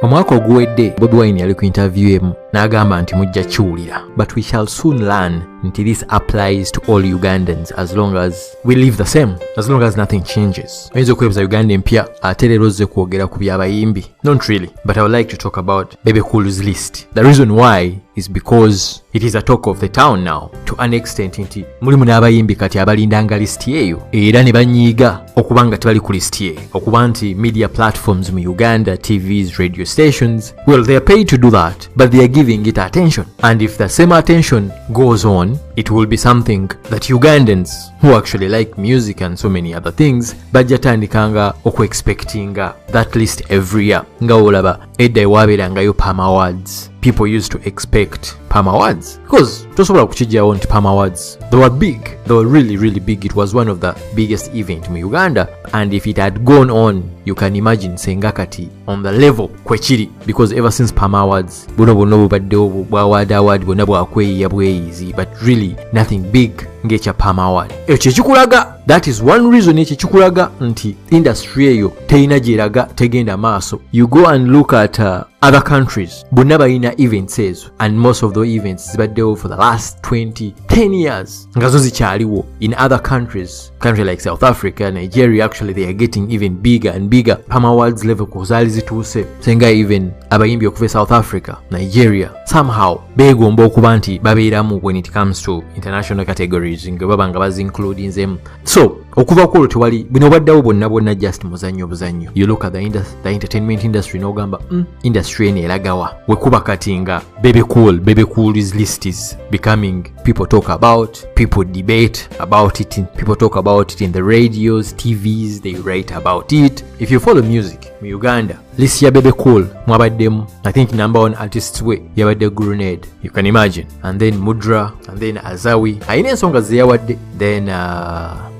omwaka oguwedde Bobi Wine yali ku interview emu n'agamba nti mujja kiwulira, but we shall soon learn nti this applies to all Ugandans as long as we live the same, as long as nothing changes. Oyinza okwebuza Uganda empya ate leero ozze kwogera ku by'abayimbi. Not really, but I would like to talk about BEBE COOL's list. The reason why is because it is a talk of the town now to an extent nti mulimu n'abayimbi kati abalindanga listi eyo era ne banyiiga okuba nga tebali ku listi eyo, okuba nti media platforms mu Uganda, TVs, radio stations, well, they are paid to do that, but they are giving it attention. And if the same attention goes on, it will be something that Ugandans who actually like music and so many other things bajjatandikanga oku-expectinga that list every year. Nga olaba edda ewabeerangayo Palm Awards. People used to expect Palm Awards because tosobola kukijjawo nti Palm Awards, they were big, they were really, really big. It was one of the biggest events in Uganda, and if it had gone on, you can imagine senga kati on the level kwechiri, because ever since Palm Awards buno bubaddewo bwa award bwonna bwakweyiya bweyizi, but really nothing big ng'ekya Palm Award. Ekyo kikulaga, that is one reason ekyo kikulaga nti industry eyo teyina gyeraga tegenda maaso. You go and look at other countries, bonna balina events ezo, and most of those events zibaddewo for the last 10 years nga zo zikyaliwo. In other countries like South Africa, Nigeria, actually they are getting even bigger and bigger. Palm Awards level kuzaali zituuse senga even abayimbi okuva South Africa, Nigeria somehow beegomba okuba nti babeeramu when it comes to international categories nga baba nga bazincluding them. So okuva ku olwo tewali bino baddawo bonna just muzannyo. You look at the entertainment industry n'ogamba industry eno eragawa wekuba kati nga BEBE Cool's list is becoming, people talk about, people debate about it, people talk about it in the radios, TVs, they write about it. If you follow music mu Uganda, list ya BEBE Cool mwabaddemu, I think number one artists we yabadde Grenade, you can imagine, and then Mudra, and then Azawi ayina ensonga ze yawadde, then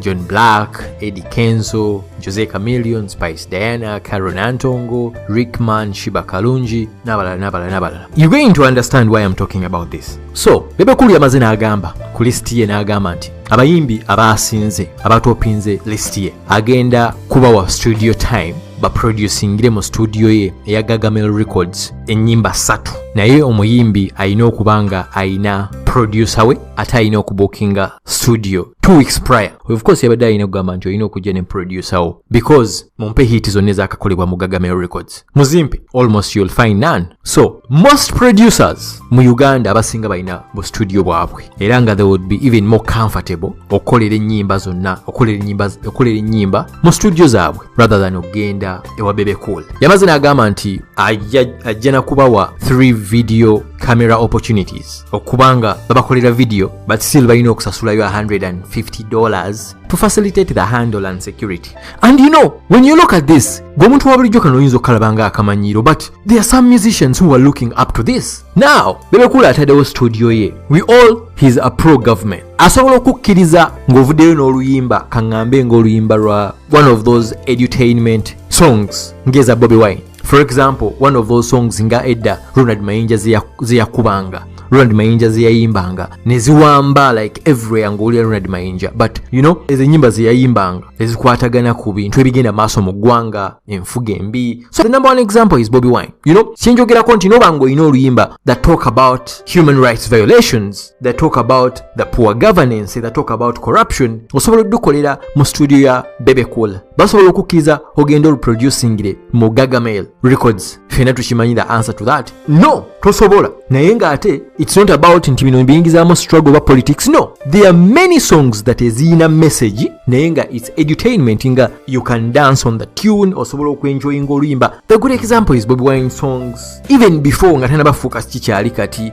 John Black, Eddie Kenzo, Jose Chameleon, Spice Diana, Karen Antongo, Rickman, Shiba Kalungi, nabalala. You're going to understand why I'm talking about this. So BEBE Cool yamaze n'agamba ku list ye, n'agamba nti abayimbi abasinze abatopinze list ye agenda kubawa studio time baproducingire mu studio ye eya Gagamel Records ennyimba 3, naye omuyimbi ayina okubanga ayina producer we ate ayina okubookinga studio 2 weeks prior. Of course yabadde ayina okugamba nti oyina okujja ne producer wo, because mumpe hit zonna ezakakolebwa mu Gagamel Records muzimpe almost you'll find none. So most producers mu Uganda abasinga bayina bu studio bwabwe, era nga they would be even more comfortable okukolera ennyimba zonna, okukolera ennyimba mu studio zaabwe rather than okugenda ewa BEBE Cool. Yamaze n'agamba nti ajja nakubawa 3 video camera opportunities okubanga babakolera video but still balina okusasulayo $150 to facilitate the handle and security. And you know, when you look at this, gomuntu wa bulijjo kano oyinza okalabanga akamanyiro, but there are some musicians who are looking up to this. Now BEBE Cool ataddewo studio ye, he's a pro-government. Asobola okukkiriza ng'ovuddeyo n'oluyimba kaŋŋambe ng'oluyimba lwa one of those edutainment songs ngeza Bobi Wine. For example, one of those songs nga edda Ronald Mayinja zeyakubanga, Ronald Mayinja zeyayimbanga neziwamba like everywhere ng'olya Ronald Mayinja, but you know ezo ennyimba zeyayimbanga ezikwatagana ku bintu ebigenda maaso mu ggwanga, enfuga embi. So the number one example is Bobi Wine. You know, kyenjogerako nti nobango olina oluyimba that talk about human rights violations, that talk about the poor governance, that talk about corruption, osobola oddukolera mu studio ya BEBE Cool. Basobola okukkiriza ogenda oluproducingire mu Gagamel Records. Fena tukimanyi the answer to that. No, tosobola. Naye nga ate it's not about nti bino mbiyingizaamu struggle about politics. No, there are many songs that eziyina message naye nga it's edutainment nga you can dance on the tune osobola okwenjoyinga oluyimba. The good example is Bobi Wine songs even before nga tana bafuuka kikyali kati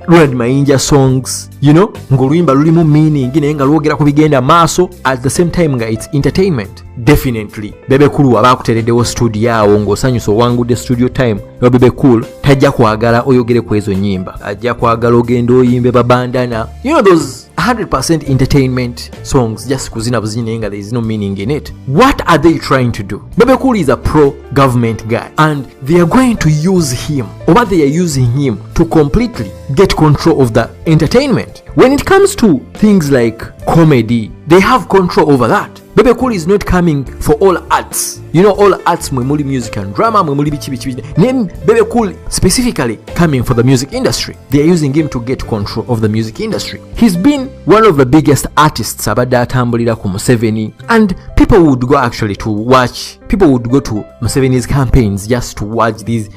Ronald Mayinja songs, you know, ng'oluyimba lulimu meaning naye nga lwogera ku bigenda maaso at the same time nga it's entertainment. Definitely BEBE Cool abakutereddewo studio awo ng'osanyusa owangudde studio time ya BEBE Cool tajja kwagala oyogere ku ezo nnyimba, ajja kwagala ogenda oyimbe babandana, you know, those 100% entertainment songs just kuzina buzinyi naye nga there is no meaning in it. What are they trying to do? BEBE Cool is a pro-government guy and they are going to use him, or they are using him to completely get control of the entertainment. When it comes to things like comedy, they have control over that. BEBE COOL is not coming for all arts. You know, all arts mwemuli music and drama, mwemuli bichi. Name BEBE COOL specifically coming for the music industry. They are using him to get control of the music industry. He's been one of the biggest artists abadde atambulira ku Museveni, and people would go actually to watch. People would go to Museveni's campaigns just to watch these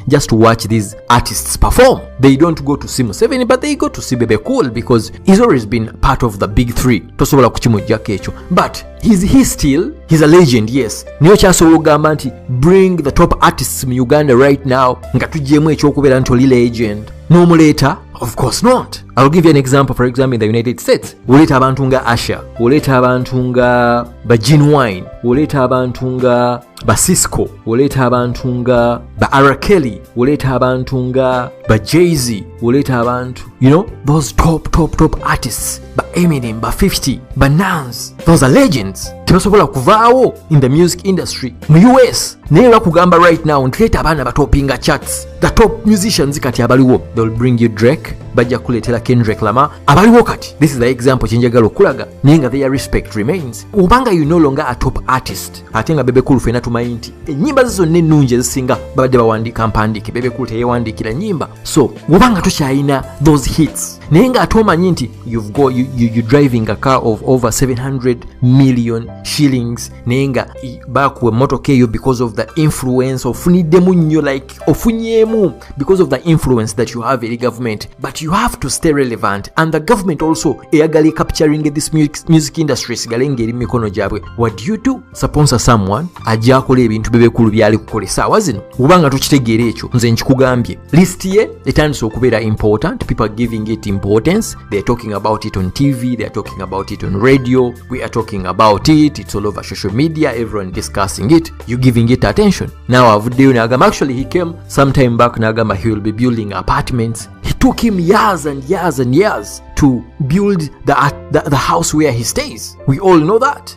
artists perform. They don't go to see Museveni, but they go to see BEBE COOL because he's always been part of the big three. Tosobola kukimujjako ekyo. But he's a legend, yes. Niyo kyasobola okugamba nti bring the top artists mu Uganda right now nga tujjemu ekyokubeera nti oli legend. N'omuleeta? Of course not. I'll give you an example. For example, in the United States, uleta abantu nga Asha, uleta abantu nga ba Genuine, uleta abantu nga ba Cisco, uleta abantu nga ba R. Kelly, uleta abantu nga ba Jay-Z, uleta abantu, you know, those top artists, ba Eminem, ba 50, ba Nas. Those are legends. Tebasobola kuvaawo in the music industry mu US. Naye bakugamba right now ntuleta abaana batopinga charts. The top musicians kati abaliwo. They'll bring you Drake, bajja kuleetera Kendrick Lamar. Abaliwo kati. This is the example kyenjagala okulaga. Naye nga their respect remains. Obanga you no longer a top artist. Ate nga BEBE COOL fena tumanyi nti ennyimba ze zonna ennungi ezisinga babadde bawandiika mpandiike. BEBE COOL teyeewandiikira nnyimba. So obanga tokyayina those hits. Naye nga ate omanyi nti you're driving a car of over 700 million shillings. Naye nga bakuwa emmotoka eyo because of the influence ofuniddemu nnyo, like ofunyeemu because of the influence that you have in the government. But you have to stay relevant, and the government also eyagala capturing this music industry sigale ngeri mikono gyabwe. What do? Sponsor someone ajja akola ebintu BEBE COOL byali kukola essaawa zino. Ubanga tukitegeera ekyo nze nkikugambye. List ye etandise okubeera important. People are giving it importance. They are talking about it on TV. They are talking about it on radio. We are talking about it. It's all over social media. Everyone discussing it. You giving it attention. Now Avudeo Nagama, actually he came some time back. Nagama, he will be building apartments. It took him years and years to build the house where he stays. We all know that.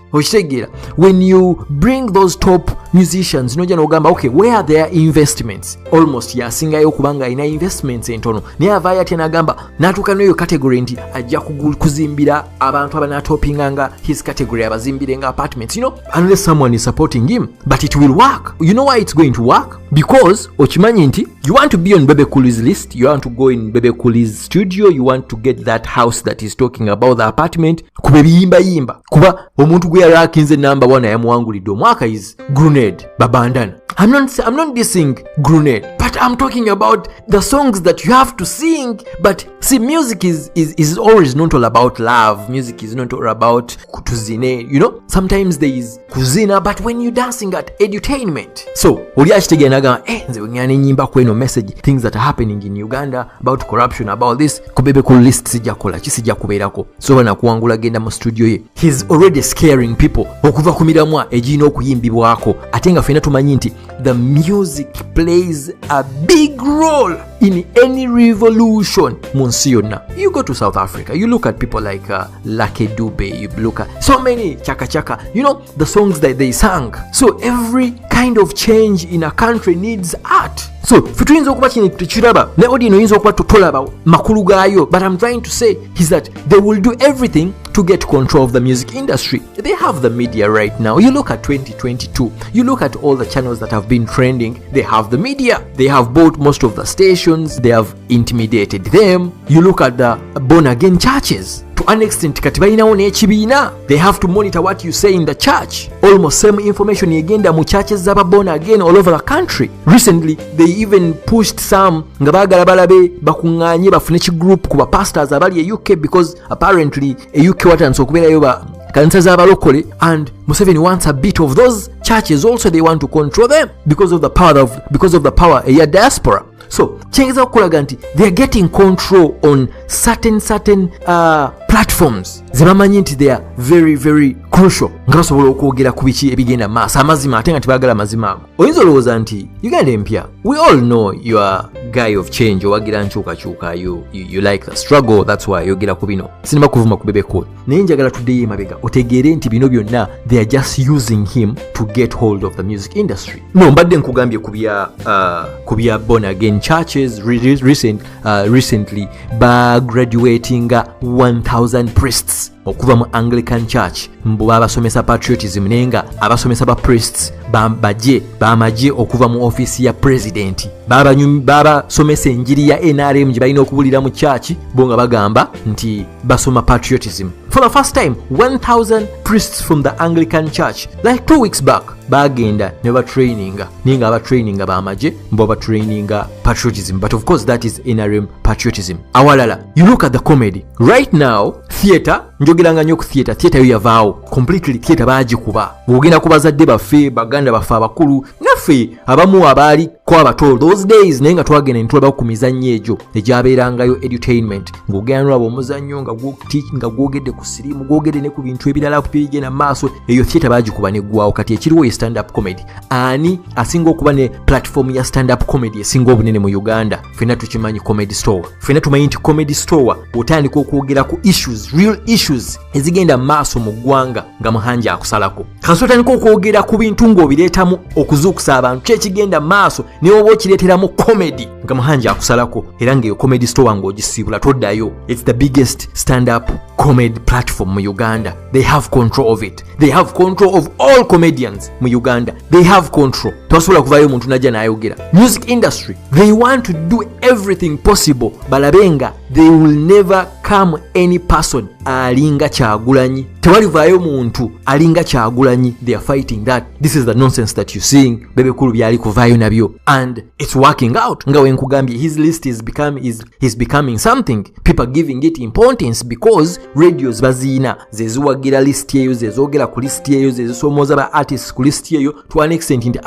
When you bring those top musicians, okay, where are their investments? Almost yasinga yokubanga ina investments entono. Naye avaayo ate nagamba natuuka n'eyo category nti ajja kuzimbira abantu abanatopinganga his category abazimbirenga apartments. You know, unless someone is supporting him, but it will work. You know why it's going to work? Because okimanyi nti you want to be on BEBE COOL's list, you want to go in BEBE COOL's studio, you want to get that house that is talking about the apartment. Kuba biyimba kuba omuntu gwe yarakinze number 1 ayamuwangulidde omwaka is Grenade Babandana. I'm not dissing Grenade, but I'm talking about the songs that you have to sing. But see, music is always not all about love. Music is not all about kutuzine. You know, sometimes there is kuzina, but when you're dancing at edutainment. So, nze ngane nyimba kweno message things that are happening in Uganda about corruption, about this. BEBE COOL list sijja kola kisijja kubeerako. So bana kuwangula genda mu studio ye. He's already scaring people. Okuva ku miramwa ejina okuyimbibwako. Ate nga fena tumanyi nti the music plays a big role in any revolution munsi yonna. You go to South Africa, you look at people like Lucky Dube, you look at so many chaka, you know, the songs that they sang. So every kind of change in a country needs art. So fituyinza okuba kino tukiraba ne audio yinza okuba tutolaba makulu gaayo, but I'm trying to say is that they will do everything to get control of the music industry. They have the media right now. You look at 2022, you look at all the channels that have been trending, they have the media. They have bought most of the stations, they have intimidated them. You look at the born again churches. To an extent, kati balinawo n'ekibiina. They have to monitor what you say in the church. Almost same information yegenda mu churches z'aba born again all over the country. Recently, they even pushed some nga baagala balabe bakuŋŋaanye bafune group ku ba pastors abali e UK, because apparently e UK watandise okubeerayo ba kanisa z'abalokole, and Museveni wants a bit of those churches also. They want to control them because of the power eya diaspora. So kyengeza okulaga nti they are getting control on certain platforms zebamanyi nti they are very very crucial nga basobola okwogera ku biki ebigenda maaso amazima ate nga tebagala mazima ago. Oyinza olowooza nti Uganda empya, we all know you are guy of change, owagira nkyukakyuka, you like the struggle, that's why yogera ku bino. Sinema kuvuma ku BEBE COOL, naye njagala tuddeyo emabega otegeere nti bino byonna they are just using him to get hold of the music industry. No, mbadde nkugambye ku bya born again churches. Recently graduating 1000 priests okuva mu Anglican Church mbu babasomesa patriotism nenga abasomesa ba priests bamaje okuva mu office ya president babasomesa enjiri ya NRM gye balina okubulira mu church bonga bagamba nti basoma patriotism. For the first time 1,000 priests from the Anglican Church like 2 weeks back bagenda ne batraininga ninga abatraininga bamaje mbo batraininga patriotism, but of course that is NRM patriotism. Awalala, you look at the comedy right now. Theater njogeranga nnyo ku theater yo yavaawo completely. Theater bagikuba bwogenda kubazadde baffe baganda baffe abakulu naffe abamu abaali ko abato those days naye nga twagenda ntulaba ku mizannyo egyo egyabeerangayo edutainment ng'ogenda nolaba omuzannyo nga gwogedde ku siriimu gwogedde ne ku bintu ebirala bigenda maaso. Eyo theater bagikuba neggwawo. Kati ekiriwo ye stand up comedy. Ani asinga okuba ne platform ya stand up comedy esinga obunene mu Uganda? Ffenna tukimanyi Comedy Store. Ffenna tumanyi nti Comedy Store otandika okwogera ku issues, real issues ezigenda maaso mu ggwanga nga muhanja akusalako. Kasi otandika okwogera ku bintu ng'obireetamu okuzuukusa abantu kyekigenda maaso ne oba okireeteramu comedy nga muhanja akusalako, era ng'eyo Comedy Store ng'ogisiibula toddayo. It's the biggest stand up comedy platform mu Uganda. They have control of it. They have control of all comedians mu Uganda. They have control. Tasobola kuvaayo omuntu najja n'ayogera. Music industry, they want to do everything possible balabenga they will never come any person alinga Kyagulanyi. Tewalivaayo muntu alinga Kyagulanyi. They are fighting that. This is the nonsense that you're seeing. Bebe Cool byali kuvaayo nabyo and it's working out. Nga wenkugambye his list is becoming something. People giving it importance because radios baziina zeziwagira list yeyo, zezogera ku list yeyo, zezisomooza ba artists ku list yeyo to an extent nti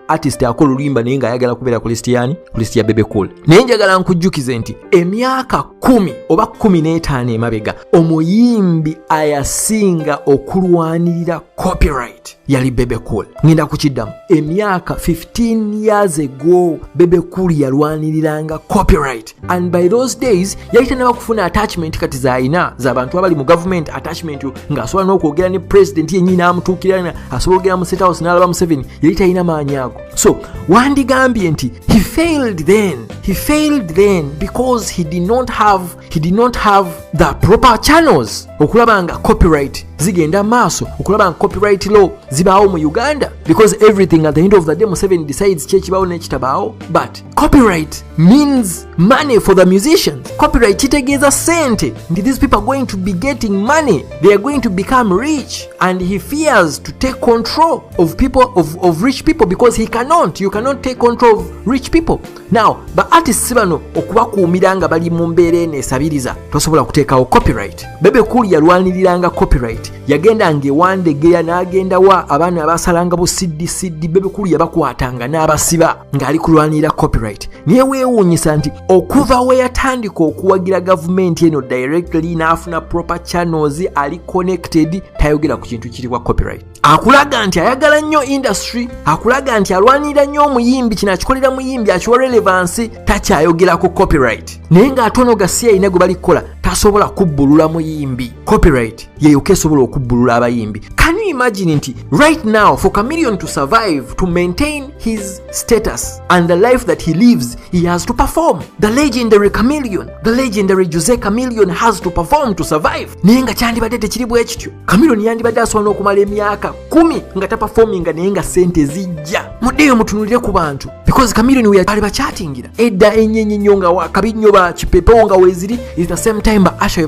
artist akola oluyimba naye nga ayagala kubeera ku list yani ku list ya Bebe Cool. Naye njagala nkujjukize nti emyaka 10 oba 15 emabega omuyimbi ayasinga okulwanirira copyright yali Bebe Cool. Ngenda kukiddamu emyaka 15 years ago Bebe Cool yalwaniriranga copyright and by those days yali tanaba kufuna attachment kati zaayina z'abantu abali mu government attachment nga asobola n'okwogera ne president yennyini amutuukirana asobola okugera mu State House n'alaba Museveni yali talina maanyi ago. So wandigambye nti he failed then because he did not have the proper channels okulaba nga copyright zigenda maaso, okulaba nga copyright law zibaawo mu Uganda, because everything at the end of the day Museveni decides kyekibaawo n'ekitabaawo. But copyright means money for the musicians. Copyright kitegeeza sente nti these people are going to be getting money, they are going to become rich, and he fears to take control of people of rich people because you cannot take control of rich people. Now ba artists bano okubakuumira nga bali mu mbeera eneesabiriza tosobola kuteekawo copyright. Bebe Cool yalwaniriranga copyright, yagenda ng'ewandegeya n'agenda wa abaana abasalanga bu CD Bebe Cool yabakwatanga n'abasiba ng'ali kulwanirira copyright. Niye weewuunyisa nti okuva we yatandika okuwagira gavumenti eno directly n'afuna proper channels ali connected tayogera ku kintu kiri kwa copyright. Akulaga nti ayagala nnyo industry, akulaga nti alwanirira nnyo omuyimbi, kino akikolera muyimbi akiwa relevance, takyayogera ku copyright. Naye ng'atono gasiya ine gwe balikola tasobola kubbulula muyimbi. Copyright yeyo kesobola okubbulula abayimbi. Can you imagine nti right now for Chameleon to survive, to maintain his status and the life that he lives, he has to perform. The legendary Chameleon, the legendary Jose Chameleon has to perform to survive. Naye nga kyandibadde tekiri bwe kityo. Chameleon yandibadde asobola okumala emyaka 10 nga taperforminga naye nga sente zijja. Muddeyo mutunulire ku bantu because Chameleon we bali bachattingira edda enyenye nnyo nga wakabinyo ba kipepo nga weziri is the same time ba Asha we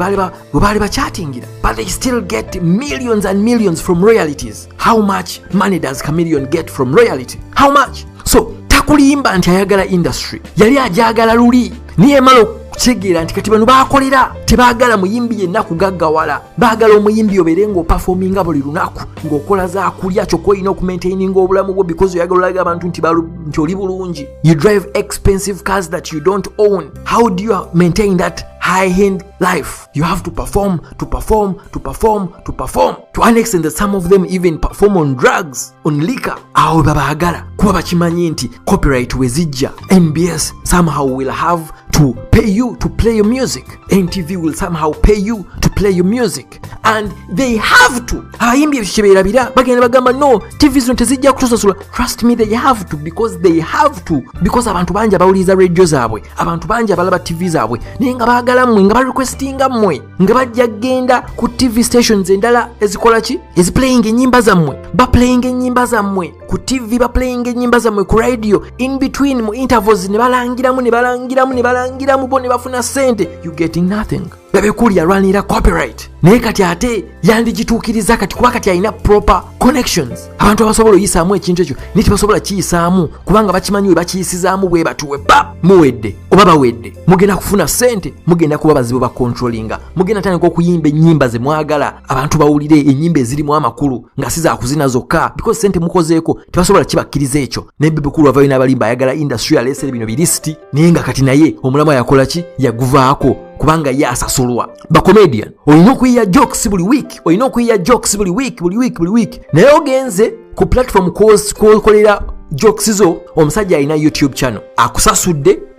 bali bachattingira, but they still get millions and millions from royalties. How much money does Chameleon get from royalty? How much? So takulimba nti ayagala industry, yali ajagala luli niye malo kitegeera nti kati bano baakolera tebaagala muyimbi yenna kugaggawala, baagala omuyimbi obeerenga opafominga buli lunaku ng'okola za kulya kyokka olina okumaintaininga obulamu bwo because oyagala olaga abantu nti oli bulungi. You drive expensive cars that you don't own. How do you maintain that high-end life? You have to perform to an extent that some of them even perform on drugs, on liquor. Awo babaagala kuba bakimanyi nti copyright wezijja NBS somehow will have to pay you to play your music. NTV will somehow pay you to play your music and they have to. Abayimbi ebyo kyebeerabira bagenda bagamba no TV zino tezijja kutusasula. Trust me, they have to because they have to, because abantu bangi abawuliriza radio zaabwe, abantu bangi abalaba TV zaabwe naye nga baagala mmwe nga barequestinga mmwe nga bajja genda ku TV stations endala ezikola ki eziplaying ennyimba zammwe, baplaying ennyimba zammwe ku TV, baplaying ennyimba zammwe ku radio, in between mu intervals ne balangiramu bo ne bafuna sente. You getting nothing. Bebe Cool yalwanira copyright naye kati ate yandigituukiriza kati kuba kati alina proper connections. Abantu abasobola oyisaamu ekintu ekyo naye tebasobola kiyisaamu kubanga bakimanyi we bakiyisizaamu bwe batuwe muwedde oba bawedde mugenda kufuna sente, mugenda kuba bazibu ba controllinga, mugenda tandika okuyimba ennyimba ze mwagala abantu bawulire ennyimba ezirimu amakulu nga si za kuzina zokka because sente mukozeeko tebasobola kibakkiriza ekyo. Ne Bebe Cool avayo n'abalimba ayagala industry alesere bino bilisiti naye nga kati naye omulamu yakola ki yaguvaako kubanga yasasulwa. Ba comedian olina okuyiya jokes buli week, olina okuyiya jokes buli week naye ogenze ku platform kolera jokes zo omusajja alina YouTube channel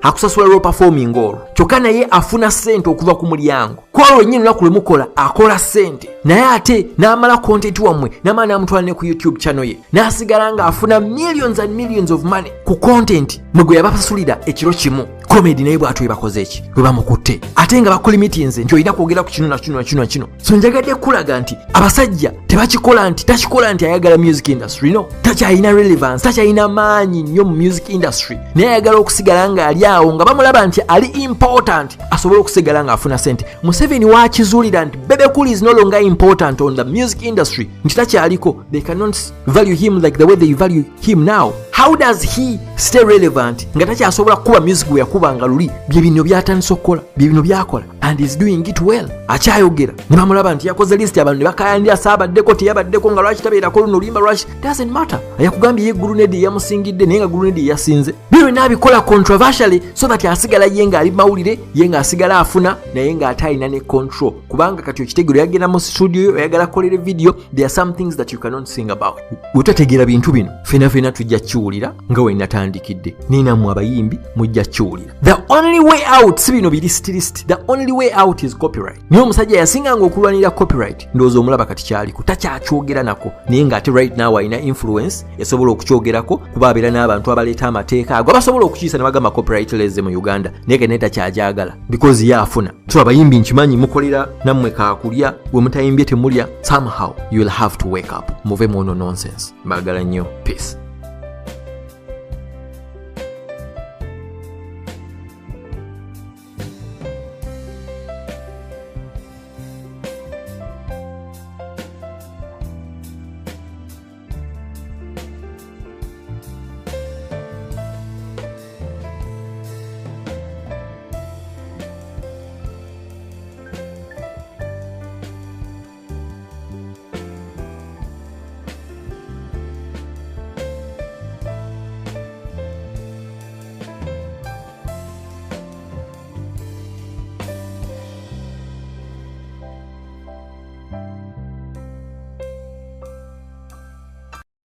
akusasula lwo performing olwo kyokka naye afuna sente okuva ku mulyango kwolwo nnyini lunaku lwe mukola akola sente naye ate n'amala content wammwe n'amala n'amutwala ne ku YouTube channel ye n'asigala nga afuna millions and millions of money ku content mwe gwe yabasasulira ekiro kimu. Comedy naye bw'atyo bakoze eki bwe bamukutte ate nga bakulimitinze nti olina kwogera ku kino na kino. So njagadde kulaga nti abasajja tebakikola nti takikola nti ayagala music industry no, takyalina relevance, takyalina maanyi nnyo mu music industry naye ayagala okusigala nga ali awo nga bamulaba nti ali important asobole okusigala nga afuna sente. Museveni wakizuulira nti Bebe Cool is no longer important on the music industry nti takyaliko. They cannot value him like the way they value him now. How does he stay relevant nga takyasobola kuba music gwe yakuba nga luli bye bino byatandise okukola bye bino byakola and is doing it well. Akyayogera ne bamulaba nti yakoze list y'abantu ne bakayandira saabaddeko teyabaddeko nga lwaki tabeerako luno oluyimba lwaki doesn't matter. Yakugambye ye gurunedi yamusingidde naye nga gurunedi yasinze bino n'abikola controversially so that asigala ye nga ali mawulire ye nga asigala afuna naye nga atayina ne control kubanga kati okitegero yagenda mu studio yo oyagala kolere video. There are some things that you cannot sing about. Utategeera bintu bino fena tujja kiwulira nga we natandikidde nina mu abayimbi mujja kiwulira. The only way out si bino biri stilist. The only way out is copyright. Niyo omusajja yasinganga okulwanira copyright ndowooza omulaba kati kyaliko takyakyogera nako naye nga ate right now alina influence esobola okukyogerako kuba abeera n'abantu abaleeta amateeka ago abasobola okukiisa ne bagamba copyright leze mu Uganda naye ne takyagyagala because ye afuna. So abayimbi nkimanyi mukolera nammwe kaakulya we mutayimbye temulya. Somehow you will have to wake up. Muve mu ono nonsense. Mbagala nnyo. Peace.